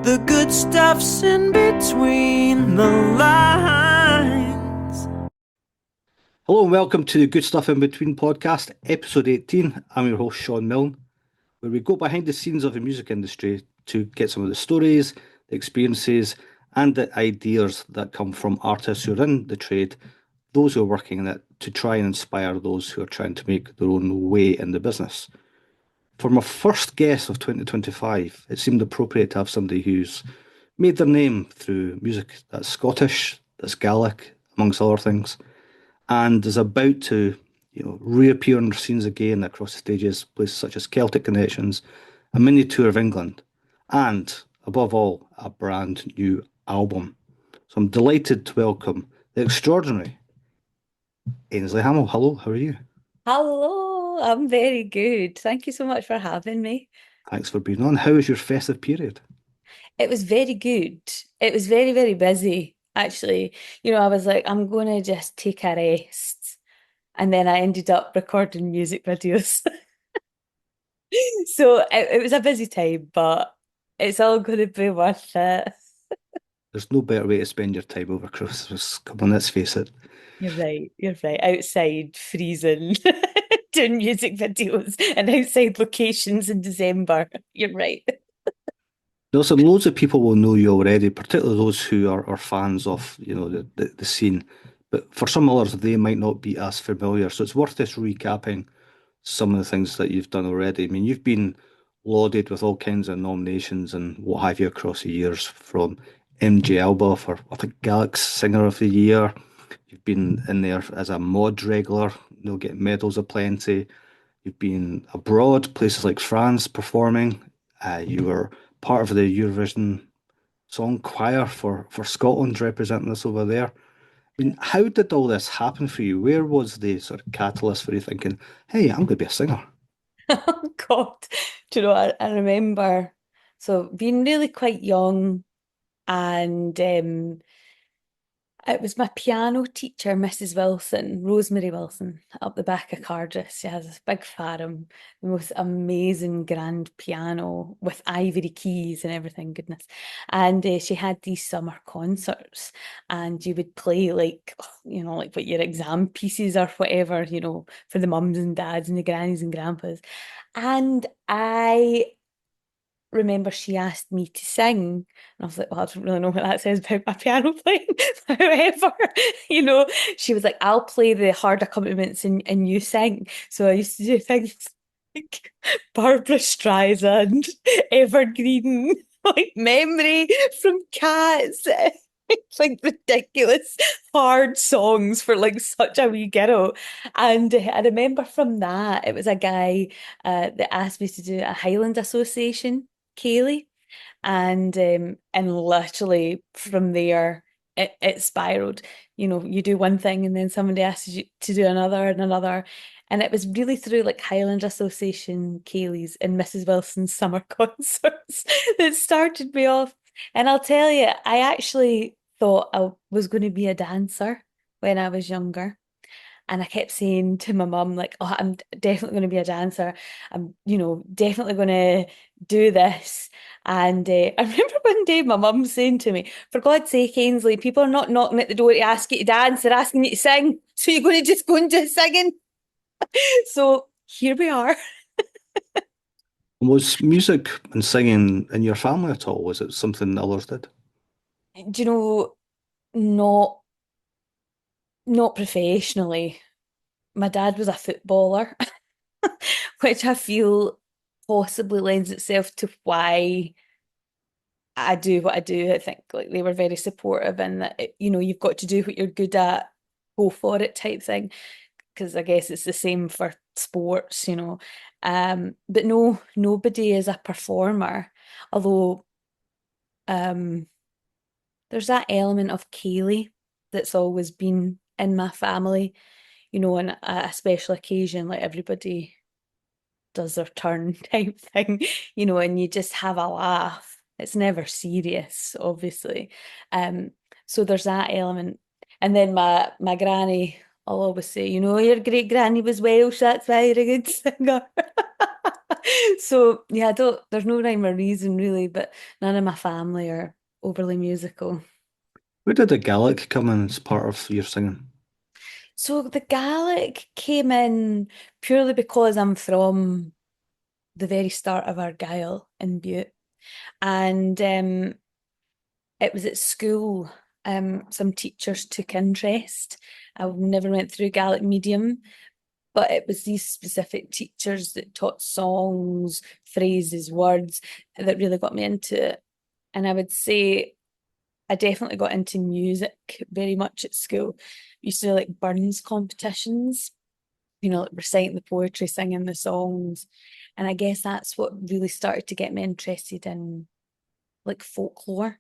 The good stuff's in between the lines. Hello and welcome to the Good Stuff in Between podcast, episode 18. I'm your host, Sean Milne, where we go behind the scenes of the music industry to get some of the stories, the experiences, and the ideas that come from artists who are in the trade, those who are working in it, to try and inspire those who are trying to make their own way in the business. For my first guest of 2025, it seemed appropriate to have somebody who's made their name through music that's Scottish, that's Gaelic, amongst other things, and is about to, reappear on the scenes again across the stages, places such as Celtic Connections, a mini tour of England, and above all, a brand new album. So I'm delighted to welcome the extraordinary Ainsley Hamill. Hello, how are you? Hello, I'm very good. Thank you so much for having me. Thanks for being on. How was your festive period? It was very good. It was very, very busy, actually. I was like, I'm going to just take a rest. And then I ended up recording music videos. So it was a busy time, but it's all going to be worth it. There's no better way to spend your time over Christmas. Come on, let's face it. You're right. You're right. Outside, freezing, doing music videos and outside locations in December. You're right. Listen, loads of people will know you already, particularly those who are fans of, the scene. But for some others, they might not be as familiar. So it's worth just recapping some of the things that you've done already. I mean, you've been lauded with all kinds of nominations and what have you across the years, from MJ Alba for, I think, Galaxy Singer of the Year. You've been in there as a mod regular, getting medals aplenty. You've been abroad, places like France, performing. You were part of the Eurovision song choir for Scotland, representing us over there. I mean, how did all this happen for you? Where was the sort of catalyst for you thinking, hey, I'm going to be a singer? Oh God. Do you know, I remember being really quite young and it was my piano teacher, Mrs. Wilson, Rosemary Wilson, up the back of Cardiff. She has this big farm, the most amazing grand piano with ivory keys and everything, goodness. And she had these summer concerts, and you would play like, like what your exam pieces or whatever, for the mums and dads and the grannies and grandpas. And I remember she asked me to sing, and I was like, well, I don't really know what that says about my piano playing. However, you know, she was like, I'll play the hard accompaniments and you sing. So I used to do things like Barbara Streisand, Evergreen, like Memory from Cats. It's like ridiculous hard songs for like such a wee girl. And I remember from that, it was a guy that asked me to do a Highland Association Kaylee. And literally from there it spiraled. You do one thing and then somebody asks you to do another and another. And it was really through like Highland Association Kayleys and Mrs. Wilson's summer concerts that started me off. And I'll tell you, I actually thought I was going to be a dancer when I was younger. And I kept saying to my mum, like, oh, I'm definitely going to be a dancer. I'm, definitely going to do this. And I remember one day my mum saying to me, for God's sake, Ainsley, people are not knocking at the door to ask you to dance, they're asking you to sing. So you're going to just go into singing. So here we are. Was music and singing in your family at all? Was it something others did? Do you know, not not professionally. My dad was a footballer, which I feel possibly lends itself to why I do what I do. I think like they were very supportive and that you've got to do what you're good at, go for it type thing. Because I guess it's the same for sports. But no, nobody is a performer. Although um there's that element of Kaylee that's always been in my family, on a special occasion, like everybody does their turn type thing, and you just have a laugh. It's never serious, obviously. Um, so there's that element. And then my granny, I'll always say, your great granny was Welsh, that's why you're a good singer. So yeah, I don't, there's no rhyme or reason really, but none of my family are overly musical. Where did the Gaelic come in as part of your singing? So the Gaelic came in purely because I'm from the very start of Argyll in Bute. And it was at school. Some teachers took interest. I never went through Gaelic medium, but it was these specific teachers that taught songs, phrases, words that really got me into it. And I would say I definitely got into music very much at school. We used to do like Burns competitions, like reciting the poetry, singing the songs. And I guess that's what really started to get me interested in like folklore.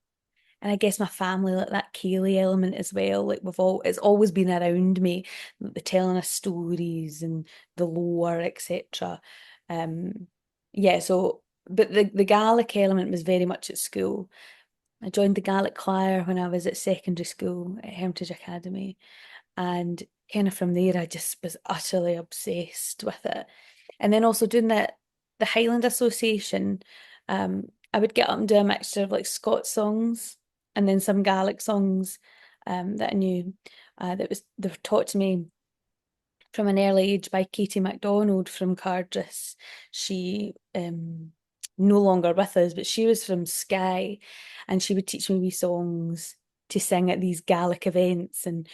And I guess my family, like that Ceilidh element as well, like it's always been around me, the telling us stories and the lore, etc. Um, yeah, so but the Gaelic element was very much at school. I joined the Gaelic choir when I was at secondary school at Hermitage Academy, and kind of from there I just was utterly obsessed with it. And then also doing the Highland Association, I would get up and do a mixture of like Scots songs and then some Gaelic songs that I knew they were taught to me from an early age by Katie MacDonald from Cardress. She no longer with us, but she was from Skye, and she would teach me wee songs to sing at these Gaelic events, and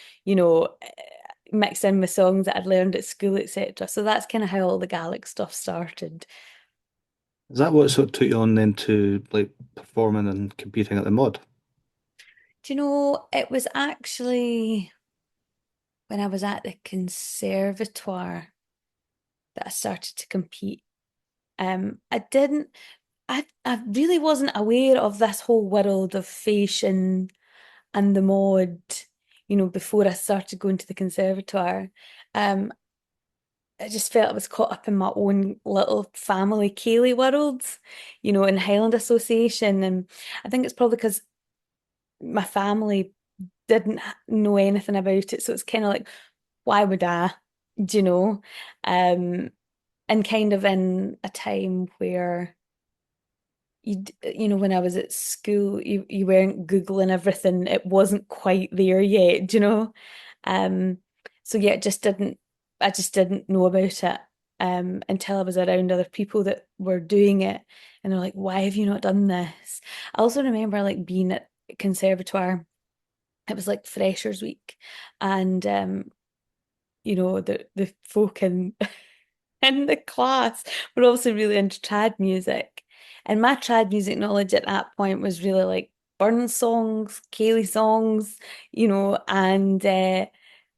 mix in with songs that I'd learned at school, etc. So that's kind of how all the Gaelic stuff started. Is that what sort of took you on then to like performing and competing at the mod? Do you know, it was actually when I was at the conservatoire that I started to compete. I didn't, I really wasn't aware of this whole world of fashion and the mod, before I started going to the conservatoire. Um, I just felt I was caught up in my own little family Ceilidh world, in Highland Association. And I think it's probably because my family didn't know anything about it. So it's kind of like, why would I? Do you know? Um, and kind of in a time where when I was at school, you weren't Googling everything. It wasn't quite there yet, Um, so yeah, I just didn't know about it until I was around other people that were doing it. And they're like, why have you not done this? I also remember like being at conservatoire. It was like Freshers Week. And the folk in the class were also really into trad music. And my trad music knowledge at that point was really like Burns songs, Ceilidh songs, and I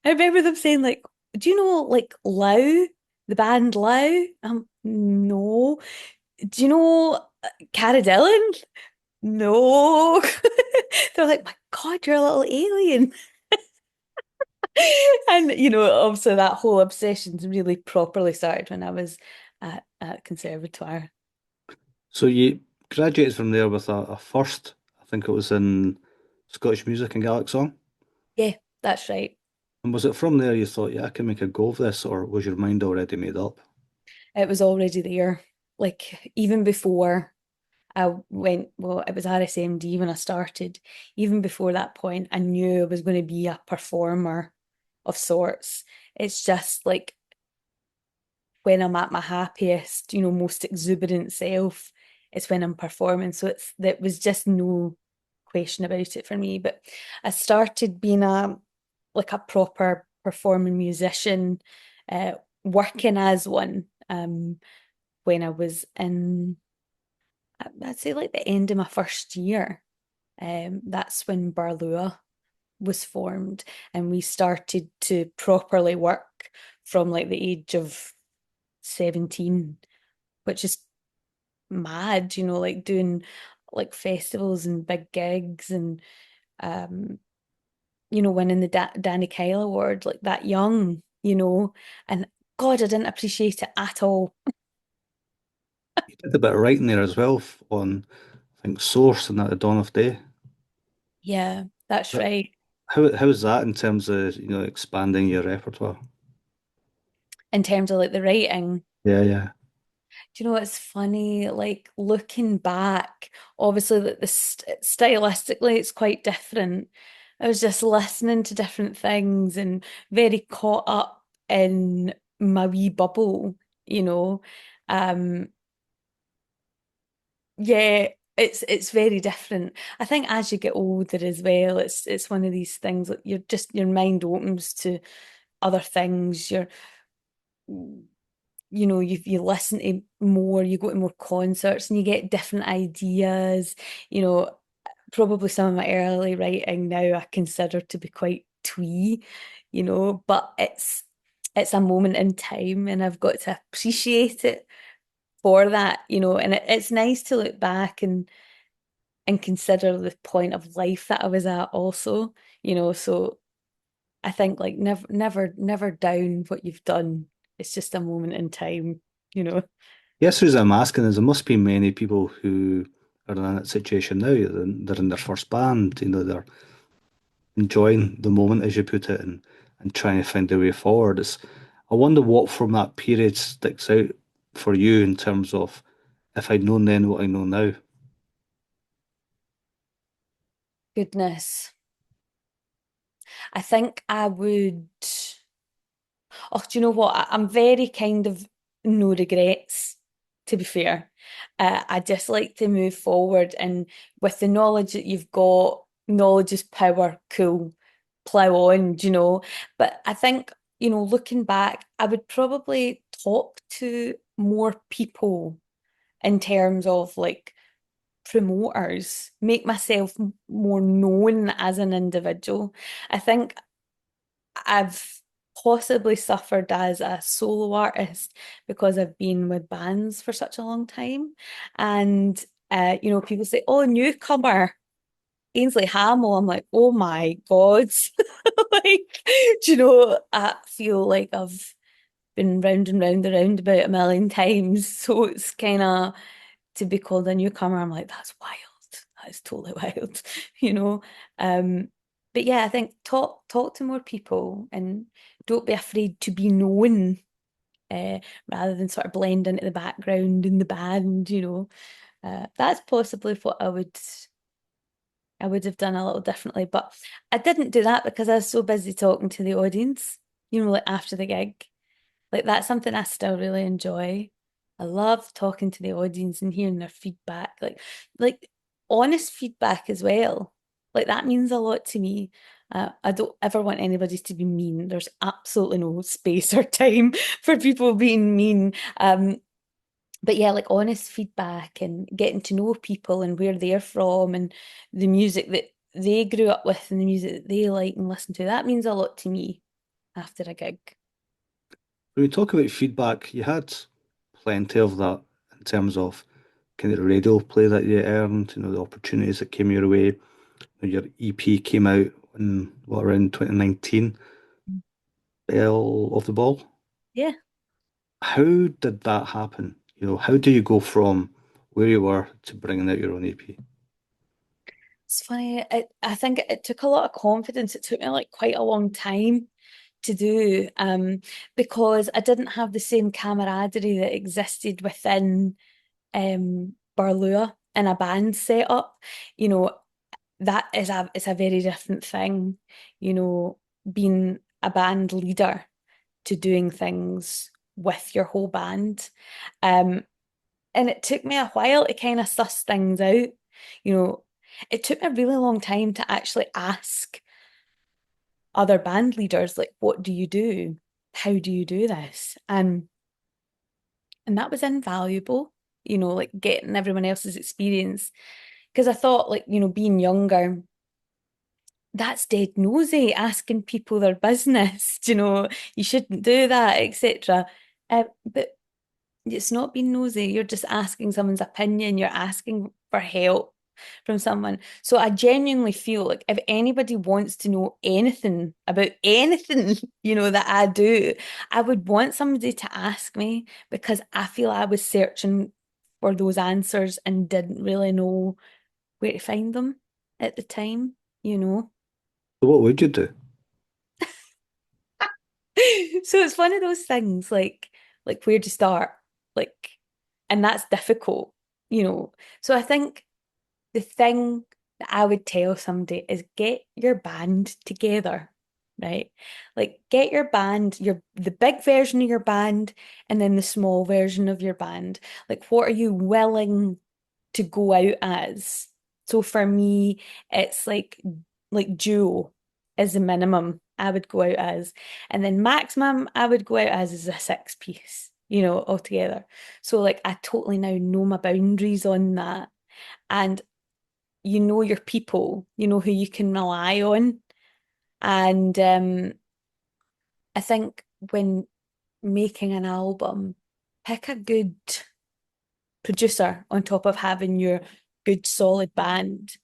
remember them saying like, do you know like Lau, the band Lau? No. Do you know Cara Dillon? No. They're like, my God, you're a little alien. And obviously that whole obsession really properly started when I was at conservatoire. So you graduated from there with a first, I think it was in Scottish music and Gaelic song. Yeah, that's right. And was it from there you thought, yeah, I can make a go of this, or was your mind already made up? It was already there. Like even before I went, well, it was RSMD when I started. Even before that point, I knew I was going to be a performer of sorts. It's just like when I'm at my happiest, most exuberant self, it's when I'm performing. So there was just no question about it for me. But I started being a proper performing musician, working as one, when I was in, I'd say like the end of my first year. That's when Barlua was formed, and we started to properly work from like the age of 17, which is mad, like doing like festivals and big gigs and um, winning the Danny Kyle Award like that young, and God, I didn't appreciate it at all. You did a bit of writing there as well on, I think, Source and at the Dawn of Day. Yeah, that's But right. how is that in terms of, expanding your repertoire? In terms of like the writing, Yeah, yeah. Do you know what's funny? Like looking back, obviously that stylistically it's quite different. I was just listening to different things and very caught up in my wee bubble, you know. Um, yeah, it's very different. I think as you get older as well, it's one of these things that you're just your mind opens to other things. You listen to more, you go to more concerts and you get different ideas. You know, probably some of my early writing now I consider to be quite twee, but it's a moment in time and I've got to appreciate it for that, and it's nice to look back and consider the point of life that I was at also, so I think like never down what you've done. It's just a moment in time, you know. Yes, the reason I'm asking is there must be many people who are in that situation now. They're in their first band, they're enjoying the moment, as you put it, and trying to find their way forward. I wonder what from that period sticks out for you in terms of if I'd known then what I know now. Goodness. I think I would. Oh, do you know what? I'm very kind of no regrets, to be fair. I just like to move forward, and with the knowledge that you've got, knowledge is power, cool, plow on, But I think, looking back, I would probably talk to more people in terms of like promoters, make myself more known as an individual. I think I've possibly suffered as a solo artist because I've been with bands for such a long time. And, people say, oh, newcomer, Ainsley Hamill. I'm like, oh my God. Like, I feel like I've been round and round and round about a million times. So it's kind of to be called a newcomer, I'm like, that's wild. That is totally wild, you know. Um, but yeah, I think talk to more people and don't be afraid to be known, rather than sort of blend into the background in the band. That's possibly what I would have done a little differently. But I didn't do that because I was so busy talking to the audience, like after the gig. Like that's something I still really enjoy. I love talking to the audience and hearing their feedback, like honest feedback as well. Like that means a lot to me. I don't ever want anybody to be mean. There's absolutely no space or time for people being mean. But yeah, like honest feedback and getting to know people and where they're from and the music that they grew up with and the music that they like and listen to. That means a lot to me after a gig. When we talk about feedback, you had plenty of that in terms of kind of radio play that you earned, the opportunities that came your way. Your EP came out in around 2019, Bell of the Ball. Yeah. How did that happen? How do you go from where you were to bringing out your own EP? It's funny. I think it took a lot of confidence. It took me like quite a long time to do, because I didn't have the same camaraderie that existed within Barlua in a band setup. You know, that is it's a very different thing, being a band leader to doing things with your whole band. Um, and it took me a while to kind of suss things out. You know, it took me a really long time to actually ask other band leaders, like, what do you do? How do you do this? And that was invaluable, like getting everyone else's experience. Because I thought, like, being younger, that's dead nosy, asking people their business, you shouldn't do that, etc. But it's not being nosy. You're just asking someone's opinion. You're asking for help from someone. So I genuinely feel like if anybody wants to know anything about anything, that I do, I would want somebody to ask me because I feel I was searching for those answers and didn't really know where to find them at the time. So what would you do? So it's one of those things like where to start? Like And that's difficult, you know. So I think the thing that I would tell somebody is get your band together, right? Like get your band, the big version of your band, and then the small version of your band. Like what are you willing to go out as? So for me, it's like duo is the minimum I would go out as. And then maximum I would go out as is a 6-piece, you know, altogether. So like I totally now know my boundaries on that. And you know your people, you know who you can rely on. And I think when making an album, pick a good producer on top of having your good solid band.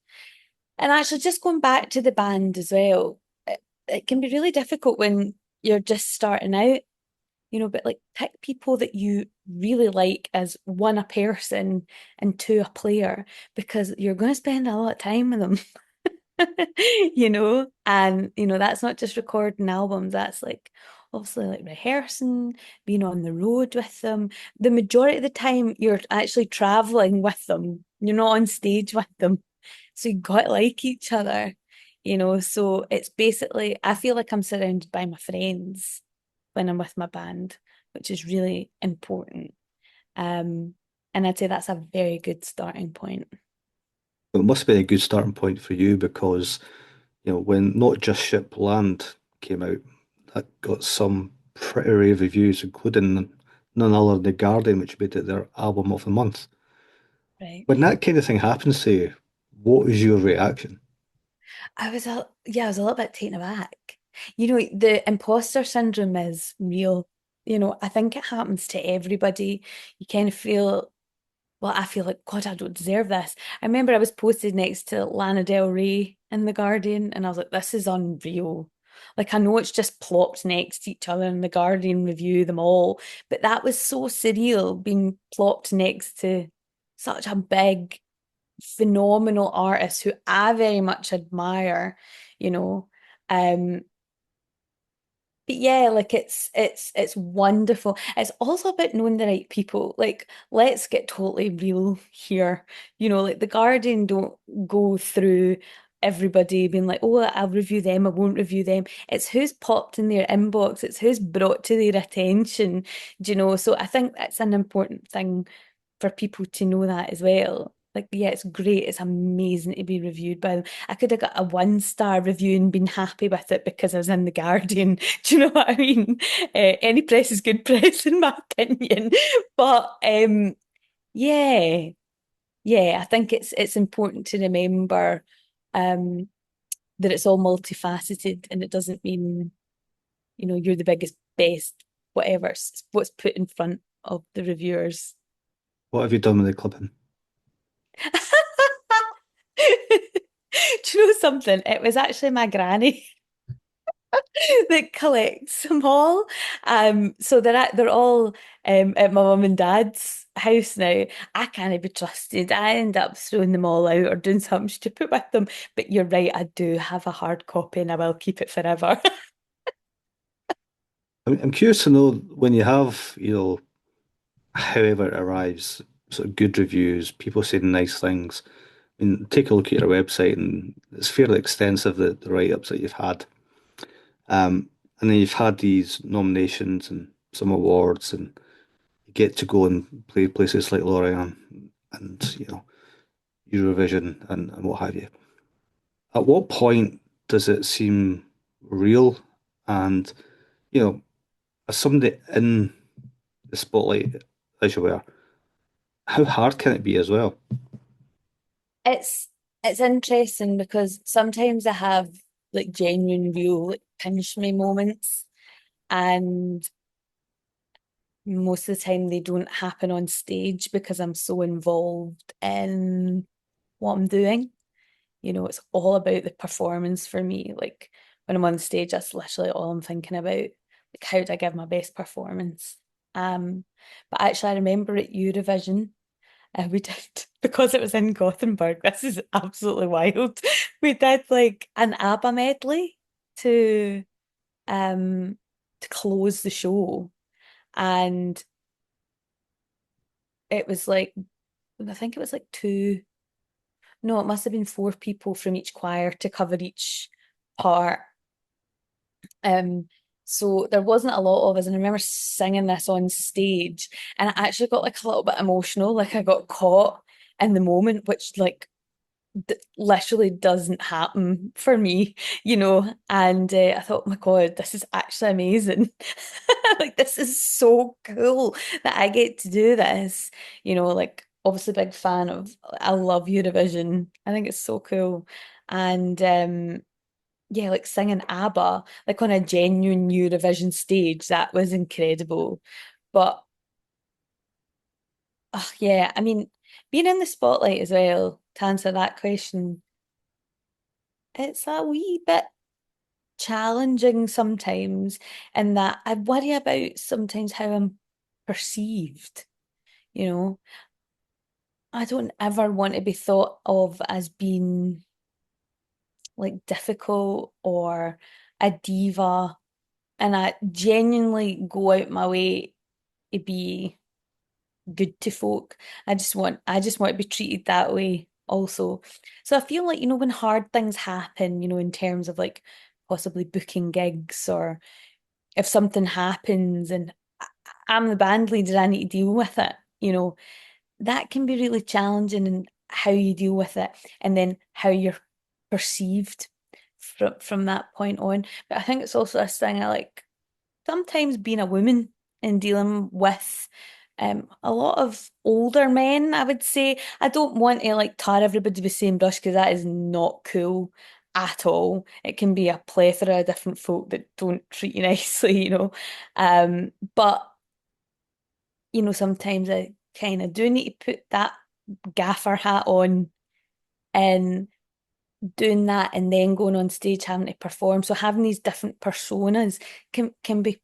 And actually, just going back to the band as well, it can be really difficult when you're just starting out, you know, but like pick people that you really like as one, a person, and two, a player, because you're going to spend a lot of time with them. You know, and you know that's not just recording albums, that's like obviously like rehearsing, being on the road with them. The majority of the time you're actually traveling with them, you're not on stage with them, so you got to like each other, you know. So it's basically, I feel like I'm surrounded by my friends when I'm with my band, which is really important. And I'd say that's a very good starting point. It must be a good starting point for you because, when Not Just Ship Land came out, that got some pretty rave reviews, including none other than The Guardian, which made it their album of the month. Right. When that kind of thing happens to you, what was your reaction? I was a little bit taken aback. You know, the imposter syndrome is real. You know, I think it happens to everybody. You kind of feel, well, I feel like, God, I don't deserve this. I remember I was posted next to Lana Del Rey in The Guardian, and I was like, this is unreal. Like, I know it's just plopped next to each other in The Guardian review them all, but that was so surreal being plopped next to such a big phenomenal artists who I very much admire, you know. Um, but yeah, like it's wonderful. It's also about knowing the right people. Like, let's get totally real here. You know, like the Guardian don't go through everybody being like, oh, I'll review them, I won't review them. It's who's popped in their inbox, it's who's brought to their attention, do you know? So I think that's an important thing for people to know that as well. Like, yeah, it's great. It's amazing to be reviewed by them. I could have got a 1-star review and been happy with it because I was in The Guardian. Do you know what I mean? Any press is good press, in my opinion. But yeah, yeah, I think it's important to remember um, that it's all multifaceted, and it doesn't mean, you know, you're the biggest, best, whatever. It's what's put in front of the reviewers. What have you done with the clipping? Do you know something? It was actually my granny that collects them all. So they're all at my mum and dad's house now. I can't be trusted. I end up throwing them all out or doing something stupid with them. But you're right, I do have a hard copy and I will keep it forever. I'm curious to know when you have, however it arrives, sort of good reviews, people saying nice things. I mean, take a look at your website, and it's fairly extensive, the write-ups that you've had. And then you've had these nominations and some awards, and you get to go and play places like Lorient and, Eurovision and what have you. At what point does it seem real? And, as somebody in the spotlight, as you were, how hard can it be as well? It's it's interesting because sometimes I have like genuine real like pinch me moments, and most of the time they don't happen on stage because I'm so involved in what I'm doing. You know, it's all about the performance for me. Like when I'm on stage, that's literally all I'm thinking about. Like how do I give my best performance? But actually I remember at Eurovision, we did because it was in Gothenburg. This is absolutely wild. We did like an ABBA medley to close the show. And it was like, I think it was like no, it must have been 4 people from each choir to cover each part. So there wasn't a lot of us, and I remember singing this on stage, and I actually got like a little bit emotional, like I got caught in the moment, which like literally doesn't happen for me, and I thought, oh my God, this is actually amazing. Like this is so cool that I get to do this, like obviously big fan of, I love Eurovision. I think it's so cool. And yeah, like singing ABBA, like on a genuine Eurovision stage, that was incredible. But yeah, I mean, being in the spotlight as well, to answer that question, it's a wee bit challenging sometimes, in that I worry about sometimes how I'm perceived, you know. I don't ever want to be thought of as being like difficult or a diva. And I genuinely go out my way to be good to folk. I just want to be treated that way also. So I feel like, when hard things happen, in terms of like possibly booking gigs, or if something happens and I'm the band leader, I need to deal with it, that can be really challenging, and how you deal with it, and then how you're perceived from that point on. But I think it's also this thing I like, sometimes being a woman and dealing with a lot of older men, I would say. I don't want to like tar everybody with the same brush, because that is not cool at all. It can be a plethora of different folk that don't treat you nicely, But sometimes I kind of do need to put that gaffer hat on, and doing that and then going on stage having to perform. So having these different personas can be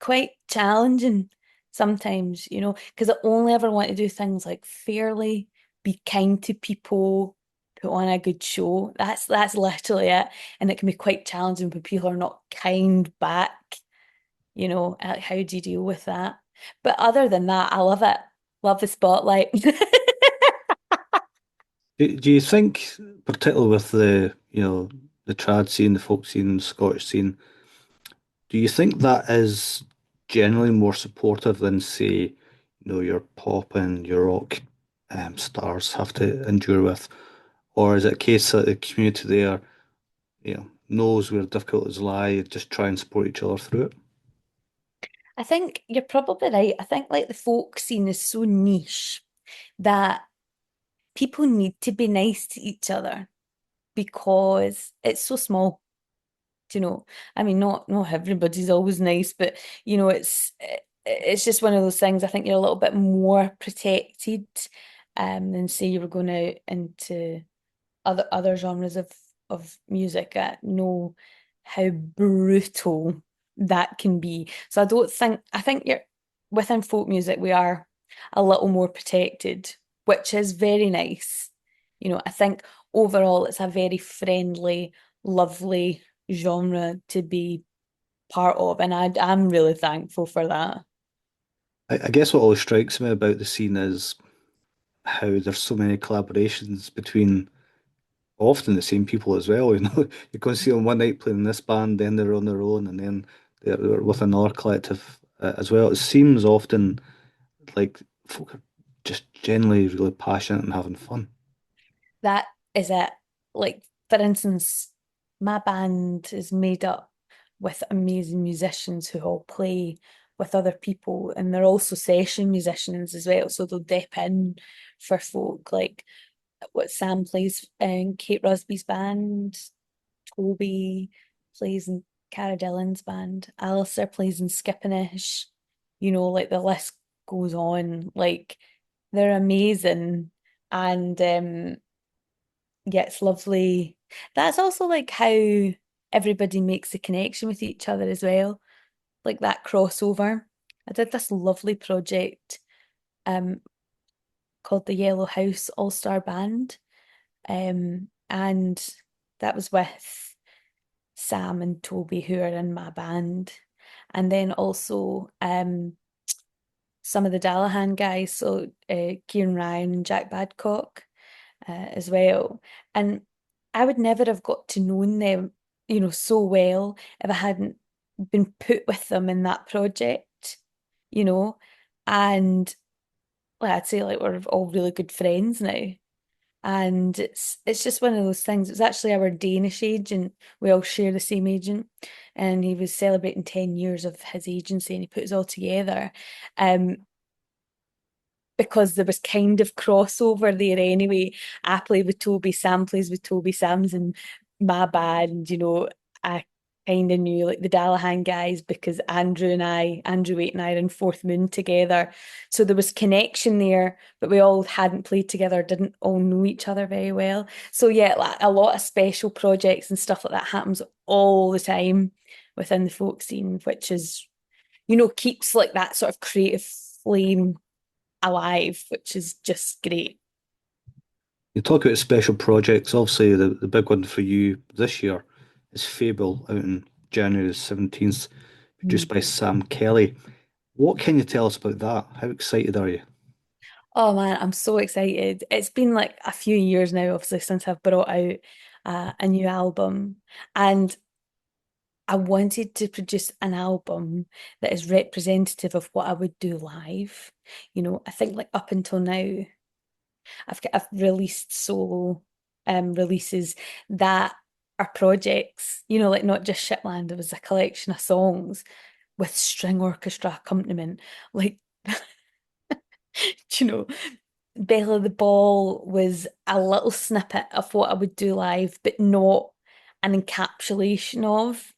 quite challenging sometimes, because I only ever want to do things like fairly, be kind to people, put on a good show. That's literally it. And it can be quite challenging when people are not kind back, how do you deal with that? But other than that, I love it. Love the spotlight. Do you think, particularly with the trad scene, the folk scene, the Scottish scene, do you think that is generally more supportive than, say, your pop and your rock stars have to endure with? Or is it a case that the community there, knows where difficulties lie, just try and support each other through it? I think you're probably right. I think like the folk scene is so niche that people need to be nice to each other, because it's so small. I mean, not everybody's always nice, but it's just one of those things. I think you're a little bit more protected than, say, you were going out into other genres of music. I know how brutal that can be. So I think you're within folk music, we are a little more protected, which is very nice. I think overall it's a very friendly, lovely genre to be part of, and I'm really thankful for that. I guess what always strikes me about the scene is how there's so many collaborations between often the same people as well. You can see them one night playing in this band, then they're on their own, and then they're with another collective as well. It seems often like folk are just generally really passionate and having fun. That is it. Like, for instance, my band is made up with amazing musicians who all play with other people, and they're also session musicians as well. So they'll dip in for folk like what Sam plays in Kate Rusby's band, Toby plays in Cara Dillon's band, Alistair plays in Skippinish. Like the list goes on. Like, they're amazing. And yeah, it's lovely. That's also like how everybody makes a connection with each other as well, like that crossover. I did this lovely project um called the Yellow House All-Star Band. And that was with Sam and Toby, who are in my band. And then also some of the Dallahan guys, so Kieran Ryan and Jack Badcock as well. And I would never have got to know them, so well if I hadn't been put with them in that project, you know. And like I'd say, like we're all really good friends now. And it's just one of those things. It's actually our Danish agent. We all share the same agent, and he was celebrating 10 years of his agency, and he put us all together. Um, because there was kind of crossover there anyway. I played with Toby, Sam plays with Toby, Sam's in my band, I kind of knew like the Dallahan guys because Andrew Waite and I are in Fourth Moon together. So there was connection there, but we all hadn't played together, didn't all know each other very well. So yeah, like a lot of special projects and stuff like that happens all the time within the folk scene, which is, keeps like that sort of creative flame alive, which is just great. You talk about special projects. Obviously, the big one for you this year is Fable out on January the 17th, produced by Sam Kelly. What can you tell us about that? How excited are you? Oh man, I'm so excited. It's been like a few years now, obviously, since I've brought out a new album. And I wanted to produce an album that is representative of what I would do live. I think like up until now, I've released solo releases that are projects, like not just Shipland. It was a collection of songs with string orchestra accompaniment. Like, you know, Bella the Ball was a little snippet of what I would do live, but not an encapsulation of,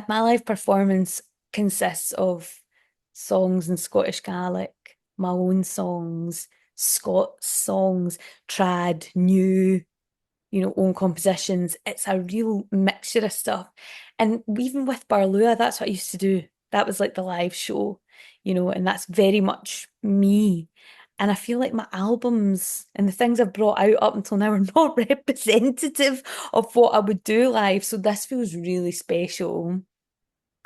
my live performance consists of songs in Scottish Gaelic, my own songs, Scots songs, trad, new, own compositions. It's a real mixture of stuff. And even with Barlua, that's what I used to do. That was like the live show, and that's very much me. And I feel like my albums and the things I've brought out up until now are not representative of what I would do live. So this feels really special.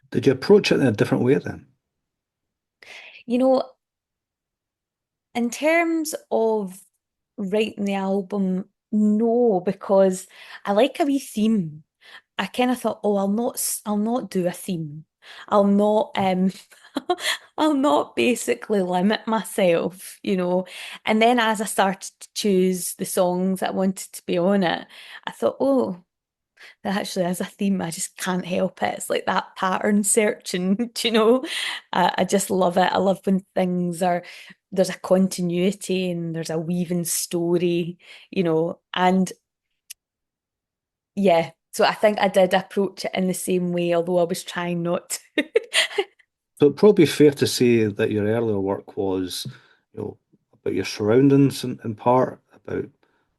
Did you approach it in a different way then? You know, in terms of writing the album, no, because I like a wee theme. I kind of thought, oh, I'll not do a theme. I'll not, I'll not basically limit myself, And then as I started to choose the songs that I wanted to be on it, I thought, oh, that actually has a theme. I just can't help it. It's like that pattern searching, I just love it. I love when there's a continuity and there's a weaving story, and yeah. So I think I did approach it in the same way, although I was trying not to. So it'd probably be fair to say that your earlier work was, about your surroundings in part, about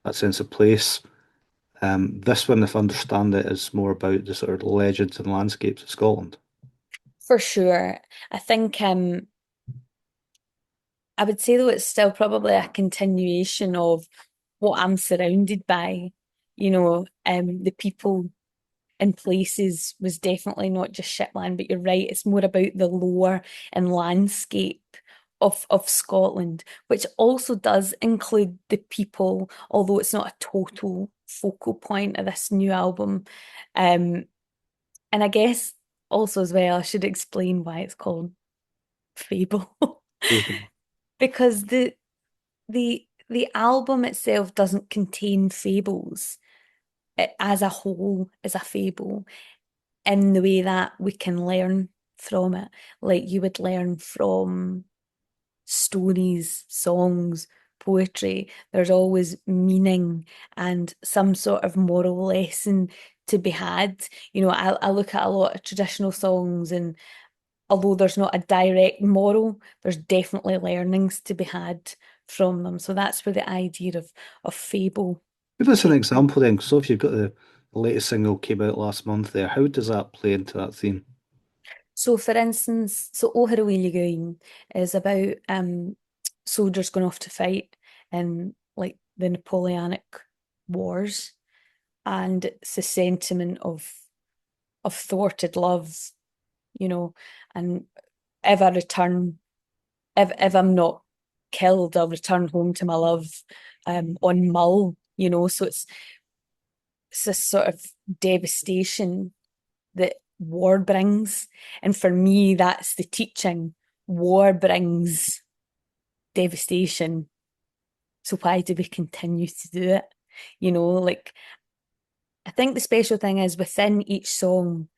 that sense of place. This one, if I understand it, is more about the sort of legends and landscapes of Scotland. For sure. I think I would say though it's still probably a continuation of what I'm surrounded by. The people and places was definitely not just Shetland, but you're right, it's more about the lore and landscape of Scotland, which also does include the people, although it's not a total focal point of this new album. Um, and I guess also as well, I should explain why it's called Fable. Fable. Because the album itself doesn't contain fables. It, as a whole is a fable in the way that we can learn from it. Like you would learn from stories, songs, poetry. There's always meaning and some sort of moral lesson to be had. I look at a lot of traditional songs, and although there's not a direct moral, there's definitely learnings to be had from them. So that's where the idea of fable. Give us an example then, so if you've got the latest single came out last month there, how does that play into that theme? So for instance, so O Ílle is about soldiers going off to fight in like the Napoleonic Wars, and it's the sentiment of thwarted love, you know, and if I return, if I'm not killed, I'll return home to my love on Mull, you know. So it's this sort of devastation that war brings. And for me, that's the teaching. War brings devastation. So why do we continue to do it? You know, like I think the special thing is within each song,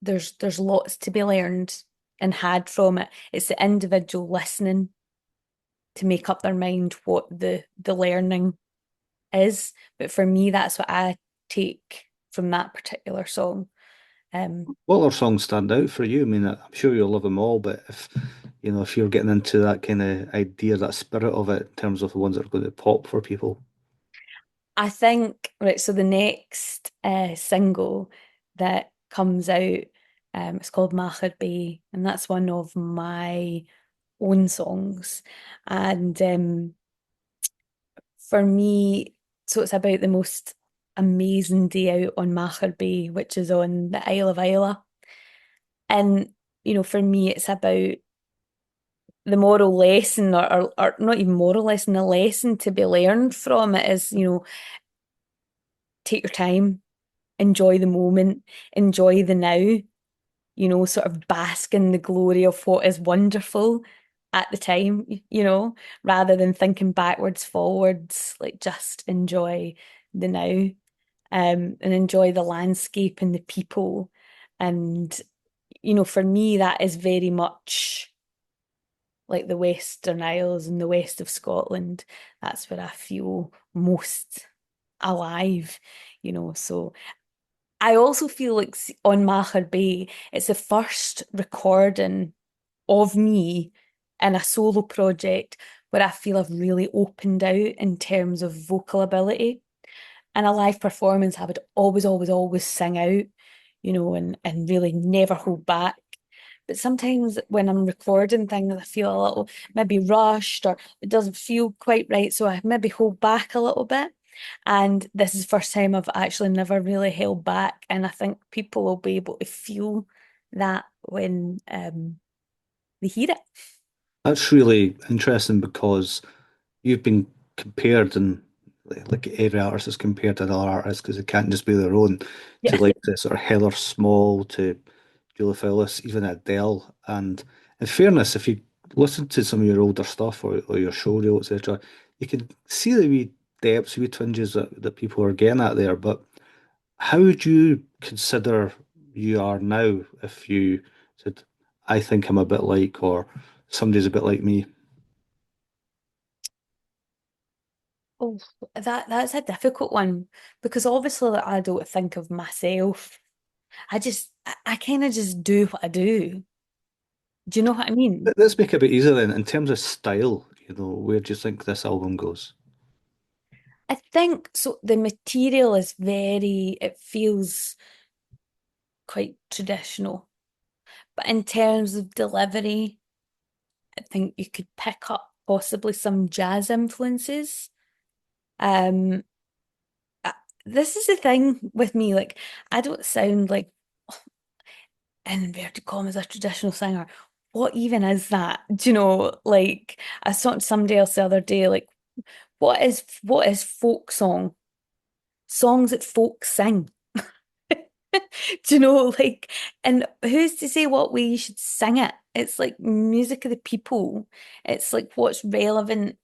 there's lots to be learned and had from it. It's the individual listening to make up their mind what the learning is. But for me, that's what I take from that particular song. What other songs stand out for you? I mean, I'm sure you'll love them all, but if you're getting into that kind of idea, that spirit of it, in terms of the ones that are going to pop for people. I think, right, so the next single that comes out, it's called Machir Bay, and that's one of my own songs. And for me, so it's about the most amazing day out on Machir Bay, which is on the Isle of Islay. And, for me, it's about the moral lesson, or not even moral lesson, the lesson to be learned from it is, take your time, enjoy the moment, enjoy the now, sort of bask in the glory of what is wonderful at the time, rather than thinking backwards, forwards, like just enjoy the now, and enjoy the landscape and the people. And, for me, that is very much like the Western Isles and the west of Scotland. That's where I feel most alive, so I also feel like on Machir Bay, it's the first recording of me in a solo project where I feel I've really opened out in terms of vocal ability. In a live performance, I would always, always, always sing out, and really never hold back. But sometimes when I'm recording things, I feel a little maybe rushed or it doesn't feel quite right. So I maybe hold back a little bit. And this is the first time I've actually never really held back. And I think people will be able to feel that when they hear it. That's really interesting because you've been compared, and like every artist is compared to another artist because it can't just be their own, to Yeah. like the sort of Heather Small, to Julie Phillips, even Adele. And in fairness, if you listen to some of your older stuff, or your show reel, etc., you can see the wee depths, wee twinges that people are getting at there. But how would you consider you are now if you said, I think I'm a bit like, or somebody's a bit like me? Oh, that's a difficult one because obviously like, I don't think of myself. I kind of just do what I do. Do you know what I mean? Let's make it a bit easier then. In terms of style, where do you think this album goes? I think so. The material is it feels quite traditional, but in terms of delivery, I think you could pick up possibly some jazz influences. Um, uh, this is the thing with me, like I don't sound like in inverted commas a traditional singer. What even is that? Do you know, like I saw somebody else the other day, like what is folk song? Songs that folk sing. Do you know, like, and who's to say what way you should sing it? It's like music of the people. It's like what's relevant,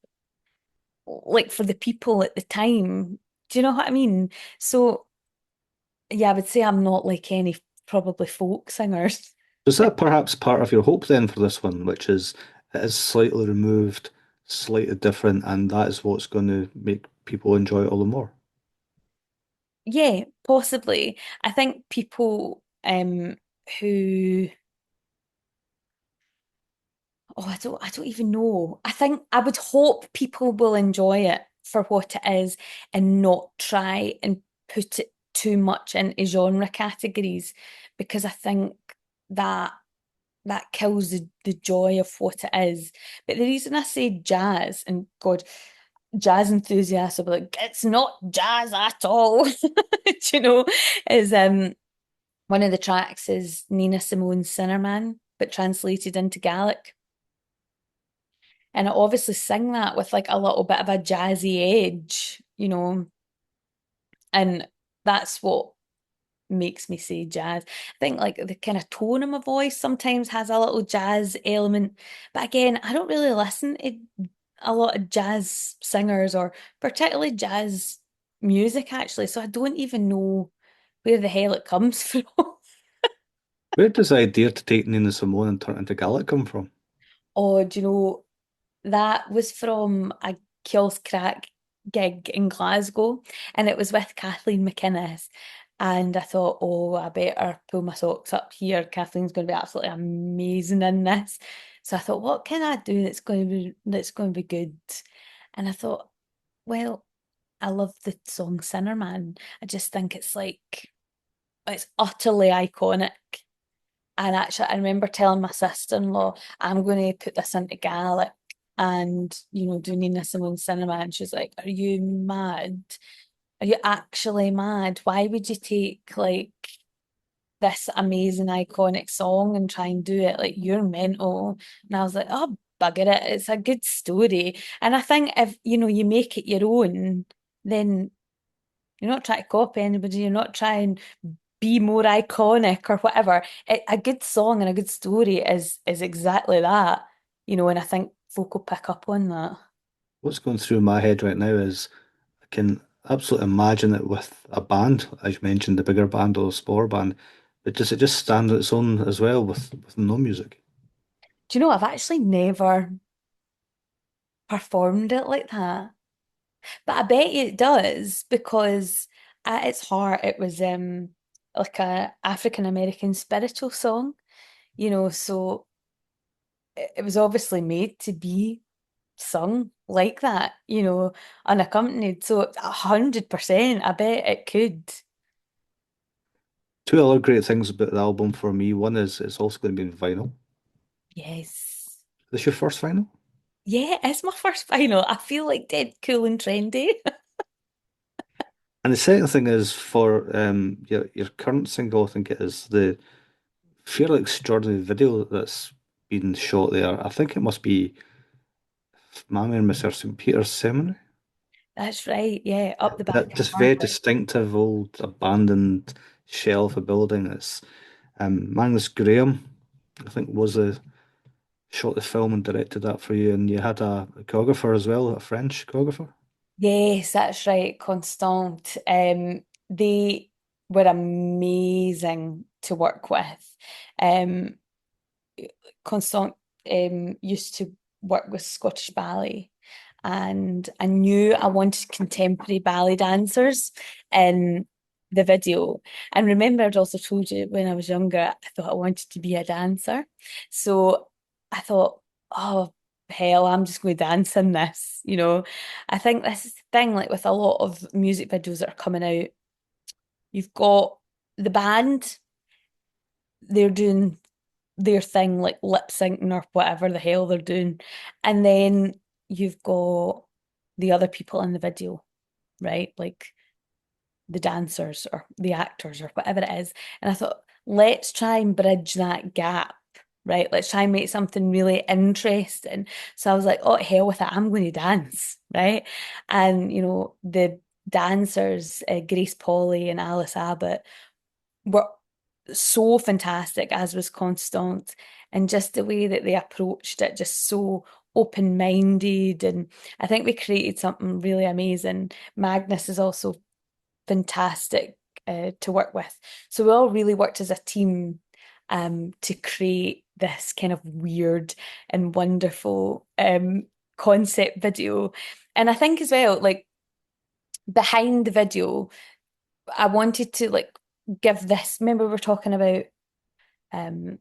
like for the people at the time. Do you know what I mean? So, yeah, I would say I'm not like any probably folk singers. Is that perhaps part of your hope then for this one, which is it is slightly removed, slightly different, and that is what's going to make people enjoy it all the more? Yeah, possibly. I think people who oh, I don't even know. I think I would hope people will enjoy it for what it is and not try and put it too much into genre categories because I think that that kills the joy of what it is. But the reason I say jazz, and God, jazz enthusiasts will be like, it's not jazz at all. Do you know, is one of the tracks is Nina Simone's Sinnerman, but translated into Gaelic. And I obviously sing that with like a little bit of a jazzy edge, and that's what makes me say jazz. I think like the kind of tone of my voice sometimes has a little jazz element. But again, I don't really listen to a lot of jazz singers or particularly jazz music actually. So I don't even know where the hell it comes from. Where does the idea to take Nina Simone and turn it into Gaelic come from? Oh, do you know, that was from a Kills Crack gig in Glasgow, and it was with Kathleen McInnes. And I thought, oh, I better pull my socks up here. Kathleen's going to be absolutely amazing in this. So I thought, what can I do that's going to be good? And I thought, well, I love the song Sinner Man. I just think it's utterly iconic. And actually, I remember telling my sister-in-law, I'm going to put this into Gaelic and, do Nina Simone Cinema. And she's like, are you mad? Are you actually mad? Why would you take like this amazing iconic song and try and do it? Like, you're mental. And I was like, oh, bugger it. It's a good story. And I think if, you make it your own, then you're not trying to copy anybody. You're not trying be more iconic or whatever. A good song and a good story is exactly that, and I think folk will pick up on that. What's going through my head right now is I can absolutely imagine it with a band, as you mentioned, the bigger band or the smaller band. But does it just stand on its own as well with no music? Do you know, I've actually never performed it like that, but I bet you it does because at its heart it was like a African American spiritual song, so it was obviously made to be sung like that, unaccompanied. So 100%, I bet it could. Two other great things about the album for me. One is it's also going to be in vinyl. Yes. This your first vinyl? Yeah, it's my first final. I feel like dead cool and trendy. And the second thing is for your current single, I think it is the fairly extraordinary video that's been shot there. I think it must be Mammy and Mr. St. Peter's Seminary. That's right. Yeah, up the back That of just very Harvard. distinctive old abandoned shell of a building. It's Magnus Graham, I think, was the shot the film and directed that for you, and you had a choreographer as well, a French choreographer. Yes, that's right. Constant. They were amazing to work with. Um, Constant used to work with Scottish Ballet, and I knew I wanted contemporary ballet dancers in the video. And remember, I'd also told you when I was younger, I thought I wanted to be a dancer. So I thought, oh, hell, I'm just going to dance in this, I think this is the thing, like with a lot of music videos that are coming out, you've got the band, they're doing their thing, like lip syncing or whatever the hell they're doing. And then you've got the other people in the video, right? Like the dancers or the actors or whatever it is. And I thought, let's try and bridge that gap, right? Let's try and make something really interesting. So I was like, oh, hell with it, I'm going to dance, right? And, the dancers, Grace Polly and Alice Abbott, were so fantastic, as was Constance, and just the way that they approached it, just so open-minded. And I think we created something really amazing. Magnus is also fantastic to work with. So we all really worked as a team to create this kind of weird and wonderful concept video. And I think as well, like behind the video, I wanted to like give this. Remember, we were talking about um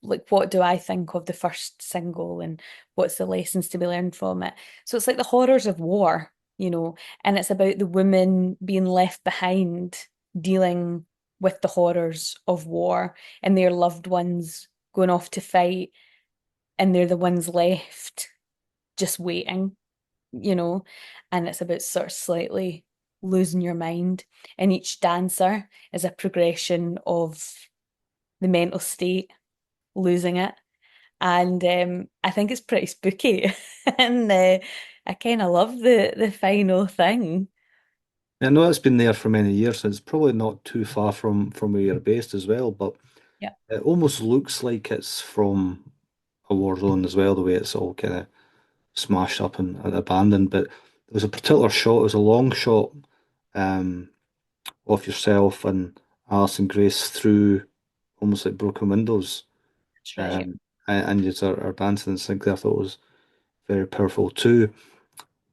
like what do I think of the first single and what's the lessons to be learned from it. So it's like the horrors of war, and it's about the women being left behind dealing with the horrors of war and their loved ones going off to fight, and they're the ones left just waiting, and it's about sort of slightly losing your mind. And each dancer is a progression of the mental state, losing it. and I think it's pretty spooky, and I kind of love the final thing. I know it's been there for many years, so it's probably not too far from where you're based as well, but Yeah, it almost looks like it's from a war zone as well, the way it's all kind of smashed up and abandoned. But there was a particular shot, it was a long shot um, of yourself and Alice and Grace through almost like broken windows, that's right. um, and you are dancing in sync there. I thought it was very powerful too.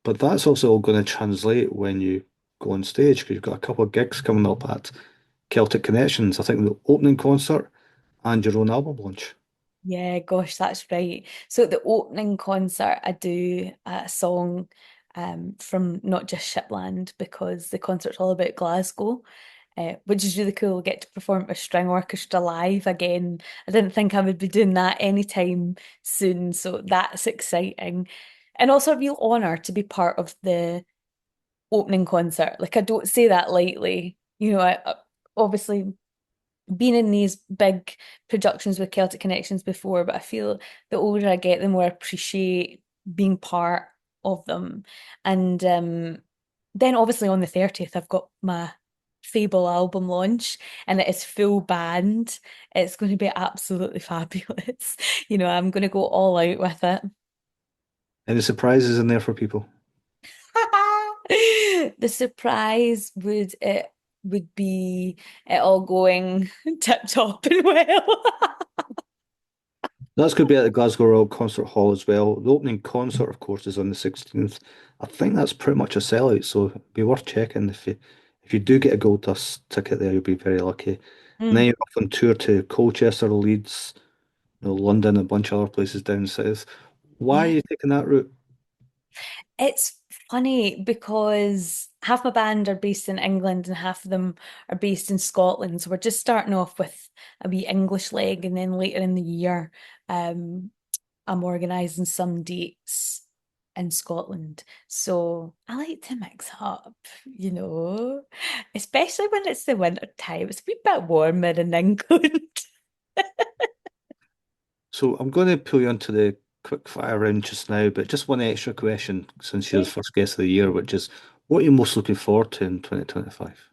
But that's also all going to translate when you go on stage because you've got a couple of gigs coming up at Celtic Connections. I think the opening concert and your own album launch. Yeah, gosh, that's right. So at the opening concert, I do a song from Not Just Shipland because the concert's all about Glasgow, which is really cool. Get to perform with string orchestra live again. I didn't think I would be doing that anytime soon, so that's exciting. And also a real honour to be part of the opening concert. Like I don't say that lightly. Obviously been in these big productions with Celtic Connections before, but I feel the older I get, the more I appreciate being part of them. And then obviously on the 30th, I've got my Fable album launch and it is full band. It's going to be absolutely fabulous. I'm going to go all out with it. Any surprises in there for people? The surprise would be it all going tip top and well. That's going to be at the Glasgow Royal Concert Hall as well. The opening concert, of course, is on the 16th. I think that's pretty much a sellout, so it'd be worth checking. If you do get a Gold Dust ticket there, you'll be very lucky. And then Mm. you're off on tour to Colchester, Leeds, London, a bunch of other places down south. Why are Yeah, you taking that route? it's funny because half my band are based in England and half of them are based in Scotland. So we're just starting off with a wee English leg, and then later in the year, um, I'm organising some dates in Scotland. So I like to mix especially when it's the winter time. It's a wee bit warmer in England. So I'm going to pull you onto the quick fire round just now, but just one extra question since you're the Okay. first guest of the year, which is what are you most looking forward to in 2025?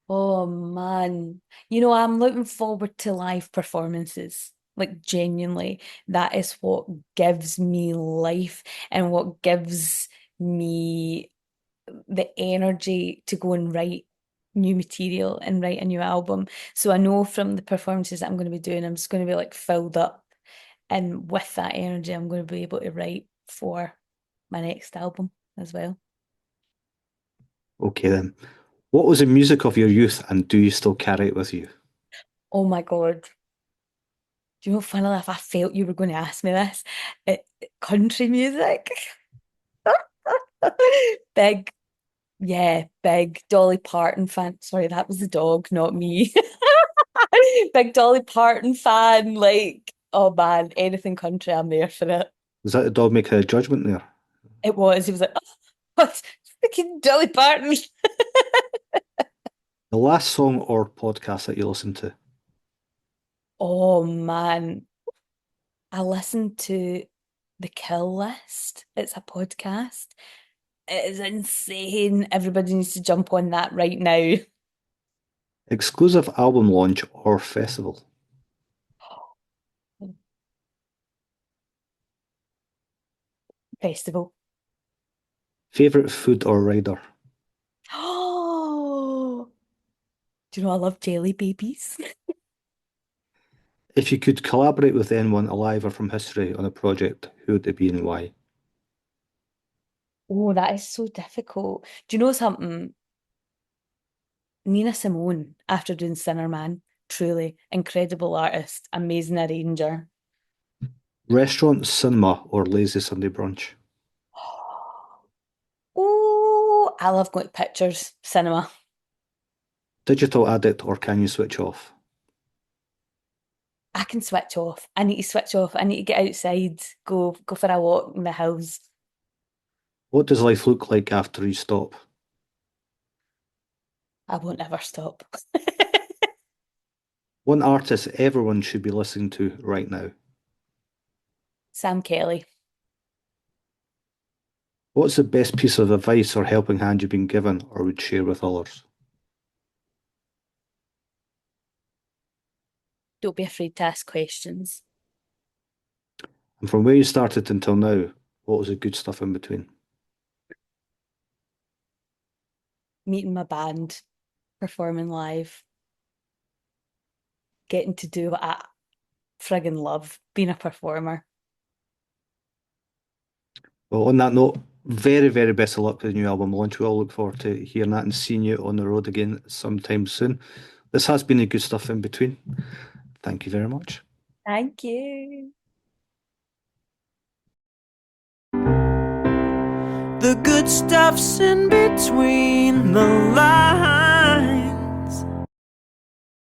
Oh man. I'm looking forward to live performances. Like genuinely, that is what gives me life and what gives me the energy to go and write new material and write a new album. So I know from the performances that I'm going to be doing, I'm just going to be like filled up. And with that energy, I'm going to be able to write for my next album as well. Okay then. What was the music of your youth and do you still carry it with you? Oh my God. Do you know, funnily enough, I felt you were going to ask me this. Country music. Big, yeah, big Dolly Parton fan. Sorry, that was the dog, not me. Big Dolly Parton fan. Like, oh man, anything country, I'm there for it. Was that the dog making a judgment there? It was. He was like, oh, what? Freaking Dolly Parton. The last song or podcast that you listened to? Oh man, I listened to The Kill List. It's a podcast. It is insane. Everybody needs to jump on that right now. Exclusive album launch or festival? Festival. Favorite food or rider? Oh, do you know I love jelly babies? If you could collaborate with anyone alive or from history on a project, who would it be and why? Oh, that is so difficult. Do you know something? Nina Simone, after doing Sinner Man, truly incredible artist, amazing arranger. Restaurant, cinema, or lazy Sunday brunch? Oh, I love going to pictures, cinema. Digital addict or can you switch off? I can switch off. I need to switch off. I need to get outside, go for a walk in the hills. What does life look like after you stop? I won't ever stop. One artist everyone should be listening to right now. Sam Kelly. What's the best piece of advice or helping hand you've been given or would share with others? Don't be afraid to ask questions. And from where you started until now, what was the good stuff in between? Meeting my band, performing live, getting to do what I friggin' love, being a performer. Well, on that note, very, very best of luck with the new album launch. We all look forward to hearing that and seeing you on the road again sometime soon. This has been the good stuff in between. Thank you very much. Thank you. The good stuff's in between the lines.